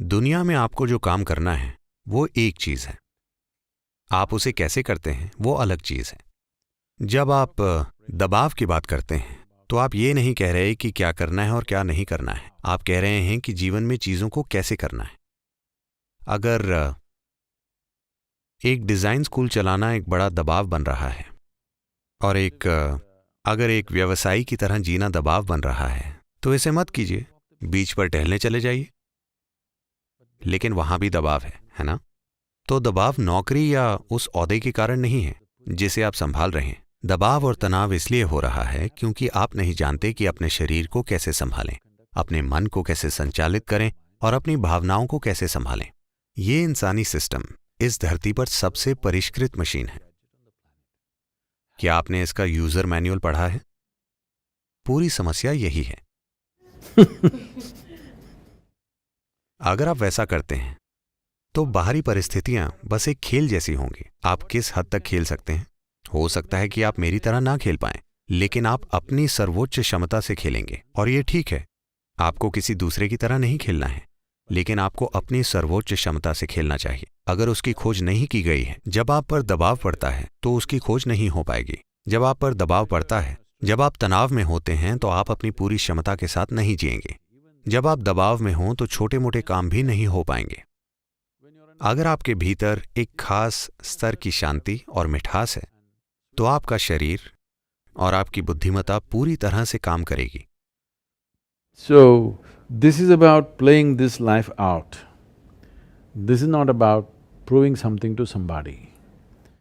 दुनिया में आपको जो काम करना है वो एक चीज है, आप उसे कैसे करते हैं वो अलग चीज है। जब आप दबाव की बात करते हैं तो आप ये नहीं कह रहे कि क्या करना है और क्या नहीं करना है, आप कह रहे हैं कि जीवन में चीजों को कैसे करना है। अगर एक डिजाइन स्कूल चलाना एक बड़ा दबाव बन रहा है और अगर एक व्यवसायी की तरह जीना दबाव बन रहा है तो इसे मत कीजिए, बीच पर टहलने चले जाइए। लेकिन वहां भी दबाव है ना? तो दबाव नौकरी या उस ओहदे के कारण नहीं है जिसे आप संभाल रहे हैं। दबाव और तनाव इसलिए हो रहा है क्योंकि आप नहीं जानते कि अपने शरीर को कैसे संभालें, अपने मन को कैसे संचालित करें और अपनी भावनाओं को कैसे संभालें। ये इंसानी सिस्टम इस धरती पर सबसे परिष्कृत मशीन है। क्या आपने इसका यूजर मैनुअल पढ़ा है? पूरी समस्या यही है। अगर आप वैसा करते हैं तो बाहरी परिस्थितियां बस एक खेल जैसी होंगी। आप किस हद तक खेल सकते हैं? हो सकता है कि आप मेरी तरह ना खेल पाएं, लेकिन आप अपनी सर्वोच्च क्षमता से खेलेंगे और ये ठीक है। आपको किसी दूसरे की तरह नहीं खेलना है, लेकिन आपको अपनी सर्वोच्च क्षमता से खेलना चाहिए। अगर उसकी खोज नहीं की गई है, जब आप पर दबाव पड़ता है तो उसकी खोज नहीं हो पाएगी। जब आप पर दबाव पड़ता है, जब आप तनाव में होते हैं तो आप अपनी पूरी क्षमता के साथ नहीं जिएंगे। जब आप दबाव में हों तो छोटे मोटे काम भी नहीं हो पाएंगे। अगर आपके भीतर एक खास स्तर की शांति और मिठास है तो आपका शरीर और आपकी बुद्धिमत्ता पूरी तरह से काम करेगी। So, this is about playing this life out. This is not about proving something to somebody.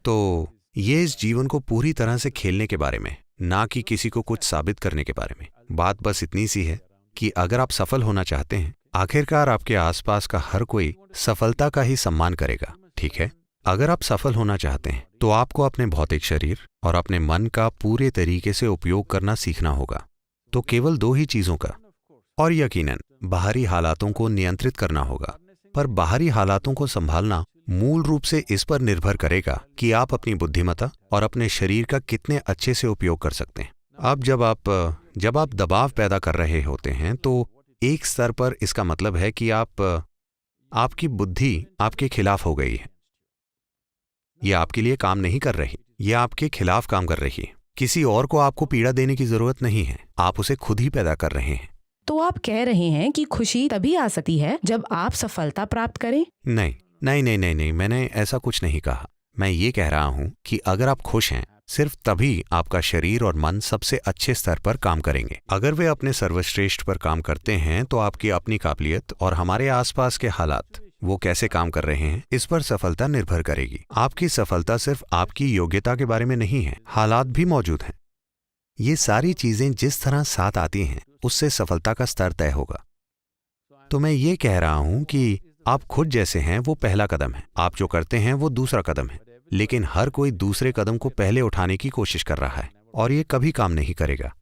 तो ये इस जीवन को पूरी तरह से खेलने के बारे में, ना कि किसी को कुछ साबित करने के बारे में। बात बस इतनी सी है कि अगर आप सफल होना चाहते हैं, आखिरकार आपके आसपास का हर कोई सफलता का ही सम्मान करेगा, ठीक है? अगर आप सफल होना चाहते हैं तो आपको अपने भौतिक शरीर और अपने मन का पूरे तरीके से उपयोग करना सीखना होगा। तो केवल दो ही चीजों का, और यकीनन बाहरी हालातों को नियंत्रित करना होगा। पर बाहरी हालातों को संभालना मूल रूप से इस पर निर्भर करेगा कि आप अपनी बुद्धिमत्ता और अपने शरीर का कितने अच्छे से उपयोग कर सकते हैं। अब जब आप दबाव पैदा कर रहे होते हैं तो एक स्तर पर इसका मतलब है कि आपकी बुद्धि आपके खिलाफ हो गई है। ये आपके लिए काम नहीं कर रही, ये आपके खिलाफ काम कर रही है। किसी और को आपको पीड़ा देने की जरूरत नहीं है, आप उसे खुद ही पैदा कर रहे हैं। तो आप कह रहे हैं कि खुशी तभी आ सकती है जब आप सफलता प्राप्त करें? नहीं नहीं नहीं नहीं नहीं, मैंने ऐसा कुछ नहीं कहा। मैं ये कह रहा हूं कि अगर आप खुश हैं, सिर्फ तभी आपका शरीर और मन सबसे अच्छे स्तर पर काम करेंगे। अगर वे अपने सर्वश्रेष्ठ पर काम करते हैं तो आपकी अपनी काबिलियत और हमारे आसपास के हालात वो कैसे काम कर रहे हैं, इस पर सफलता निर्भर करेगी। आपकी सफलता सिर्फ आपकी योग्यता के बारे में नहीं है, हालात भी मौजूद हैं। ये सारी चीजें जिस तरह साथ आती हैं उससे सफलता का स्तर तय होगा। तो मैं ये कह रहा हूं कि आप खुद जैसे हैं वो पहला कदम है, आप जो करते हैं वो दूसरा कदम है। लेकिन हर कोई दूसरे कदम को पहले उठाने की कोशिश कर रहा है और ये कभी काम नहीं करेगा।